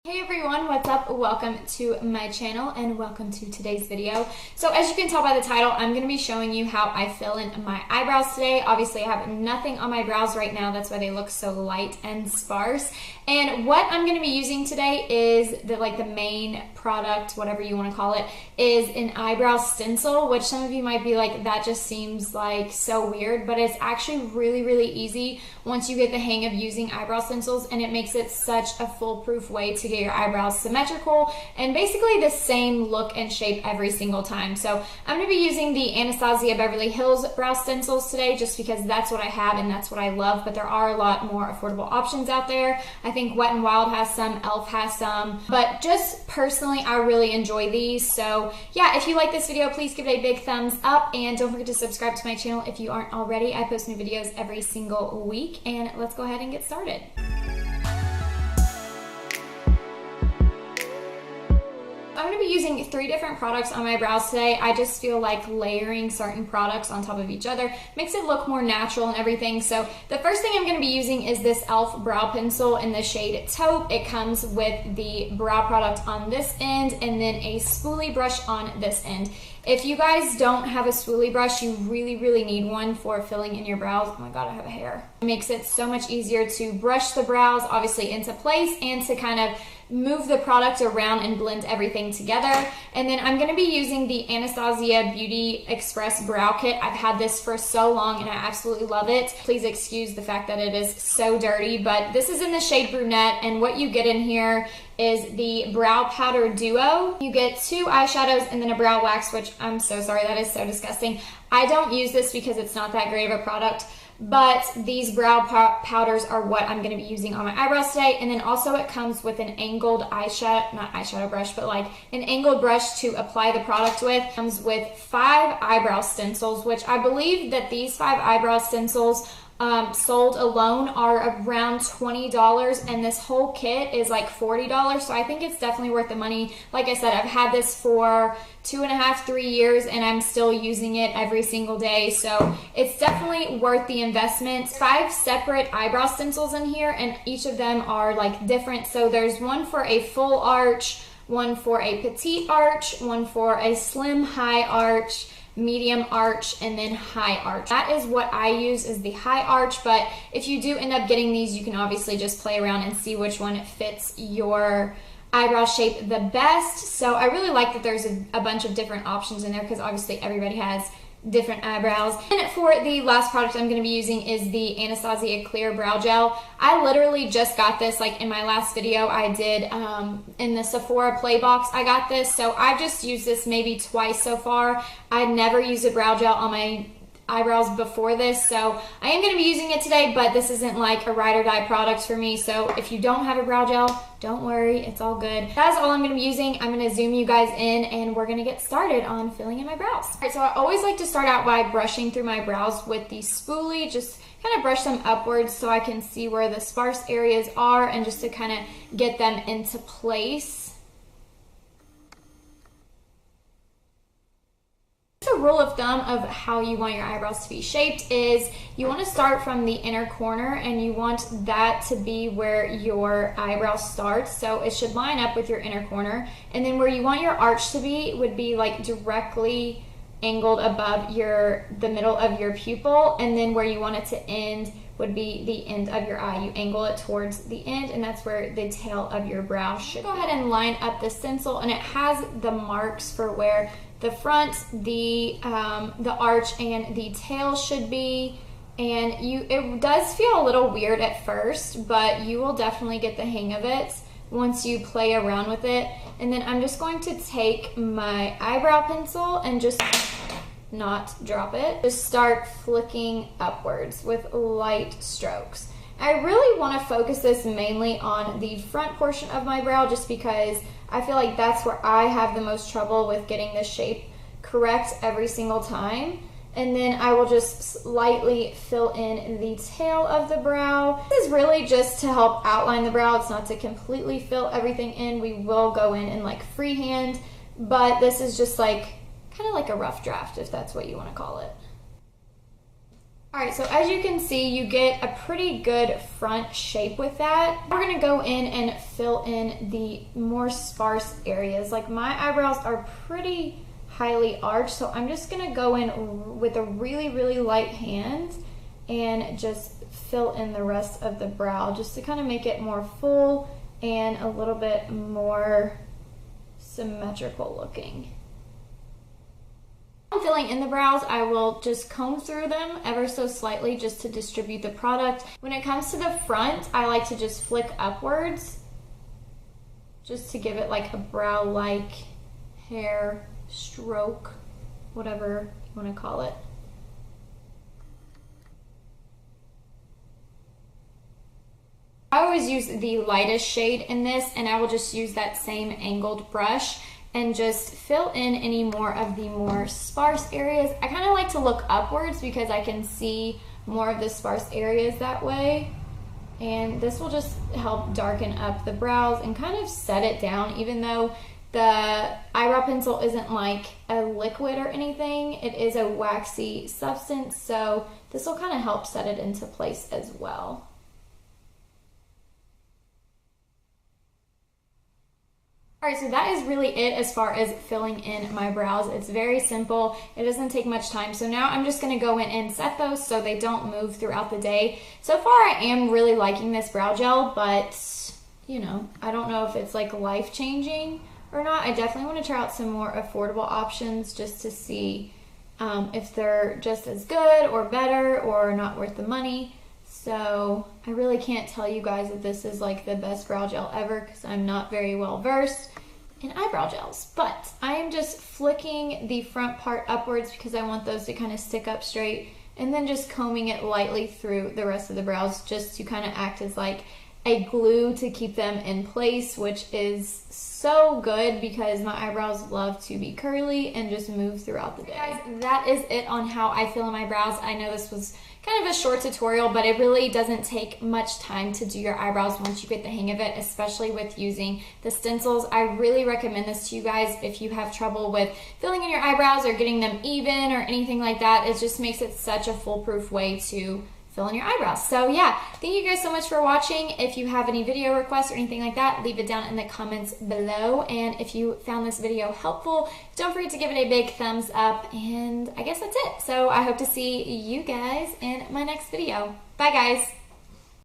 Hey everyone, what's up? Welcome to my channel and welcome to today's video. So as you can tell by the title, I'm going to be showing you how I fill in my eyebrows today. Obviously I have nothing on my brows right now, that's why they look so light and sparse. And what I'm going to be using today is the main product, whatever you want to call it, is an eyebrow stencil, which some of you might be like, that just seems like so weird, but it's actually really easy once you get the hang of using eyebrow stencils, and it makes it such a foolproof way to get your eyebrows symmetrical and basically the same look and shape every single time. So I'm going to be using the Anastasia Beverly Hills brow stencils today just because that's what I have and that's what I love, but there are a lot more affordable options out there. I think Wet n Wild has some, e.l.f. has some, but just personally I really enjoy these. So yeah, if you like this video, please give it a big thumbs up and don't forget to subscribe to my channel if you aren't already. I post new videos every single week, and let's go ahead and get started. I'm going to be using 3 different products on my brows today. I just feel like layering certain products on top of each other makes it look more natural and everything. So the first thing I'm going to be using is this e.l.f. brow pencil in the shade Taupe. It comes with the brow product on this end and then a spoolie brush on this end. If you guys don't have a spoolie brush, you really need one for filling in your brows. Oh my god, I have a hair. It makes it so much easier to brush the brows obviously into place and to kind of move the product around and blend everything together. And then I'm going to be using the Anastasia Beauty Express Brow Kit. I've had this for so long and I absolutely love it. Please excuse the fact that it is so dirty, but this is in the shade Brunette, and what you get in here is the brow powder duo. You get 2 eyeshadows and then a brow wax, which I'm so sorry, that is so disgusting. I don't use this because it's not that great of a product, but these brow powders are what I'm going to be using on my eyebrows today. And then also it comes with an angled eyeshadow, not eyeshadow brush, but like an angled brush to apply the product with. It comes with 5 eyebrow stencils, which I believe that these 5 eyebrow stencils sold alone are around $20, and this whole kit is like $40, so I think it's definitely worth the money. Like I said, I've had this for 2.5 to 3 years and I'm still using it every single day, so it's definitely worth the investment. 5 separate eyebrow stencils in here, and each of them are like different. So there's one for a full arch, one for a petite arch, one for a slim high arch, medium arch, and then high arch. That is what I use, is the high arch, but if you do end up getting these, you can obviously just play around and see which one fits your eyebrow shape the best. So I really like that there's a bunch of different options in there because obviously everybody has different eyebrows. And for the last product I'm going to be using is the Anastasia Clear Brow Gel. I literally just got this like in my last video I did in the Sephora Play Box. I got this, so I've just used this maybe twice so far. I never used a brow gel on my eyebrows before this, so I am going to be using it today, but this isn't like a ride or die product for me. So if you don't have a brow gel, don't worry, it's all good. That's all I'm going to be using. I'm going to zoom you guys in and we're going to get started on filling in my brows. All right, so I always like to start out by brushing through my brows with the spoolie, just kind of brush them upwards so I can see where the sparse areas are and just to kind of get them into place. The rule of thumb of how you want your eyebrows to be shaped is you want to start from the inner corner and you want that to be where your eyebrow starts, so it should line up with your inner corner. And then where you want your arch to be would be like directly angled above the middle of your pupil, and then where you want it to end would be the end of your eye. You angle it towards the end, and that's where the tail of your brow should go ahead and line up the stencil, and it has the marks for where the front, the arch, and the tail should be. And it does feel a little weird at first, but you will definitely get the hang of it once you play around with it. And then I'm just going to take my eyebrow pencil and just not drop it. Just start flicking upwards with light strokes. I really want to focus this mainly on the front portion of my brow just because I feel like that's where I have the most trouble with getting the shape correct every single time. And then I will just slightly fill in the tail of the brow. This is really just to help outline the brow. It's not to completely fill everything in. We will go in and like freehand, but this is just like kind of like a rough draft, if that's what you want to call it. Alright, so as you can see, you get a pretty good front shape with that. We're going to go in and fill in the more sparse areas. Like my eyebrows are pretty highly arched, so I'm just going to go in with a really, really light hand and just fill in the rest of the brow just to kind of make it more full and a little bit more symmetrical looking. When filling in the brows, I will just comb through them ever so slightly just to distribute the product. When it comes to the front, I like to just flick upwards just to give it like a brow-like hair stroke, whatever you want to call it. I always use the lightest shade in this, and I will just use that same angled brush and just fill in any more of the more sparse areas. I kind of like to look upwards because I can see more of the sparse areas that way. And this will just help darken up the brows and kind of set it down, even though the eyebrow pencil isn't like a liquid or anything. It is a waxy substance, so this will kind of help set it into place as well. Alright, so that is really it as far as filling in my brows. It's very simple. It doesn't take much time. So now I'm just going to go in and set those so they don't move throughout the day. So far I am really liking this brow gel, but you know, I don't know if it's like life-changing or not. I definitely want to try out some more affordable options just to see if they're just as good or better or not worth the money. So I really can't tell you guys that this is like the best brow gel ever because I'm not very well versed in eyebrow gels. But I am just flicking the front part upwards because I want those to kind of stick up straight, and then just combing it lightly through the rest of the brows just to kind of act as like a glue to keep them in place, which is so good because my eyebrows love to be curly and just move throughout the day. Guys, that is it on how I fill in my brows. I know this was kind of a short tutorial, but it really doesn't take much time to do your eyebrows once you get the hang of it, especially with using the stencils. I really recommend this to you guys if you have trouble with filling in your eyebrows or getting them even or anything like that. It just makes it such a foolproof way to fill in your eyebrows. So yeah, thank you guys so much for watching. If you have any video requests or anything like that, leave it down in the comments below. And if you found this video helpful, don't forget to give it a big thumbs up. And I guess that's it. So I hope to see you guys in my next video. Bye guys.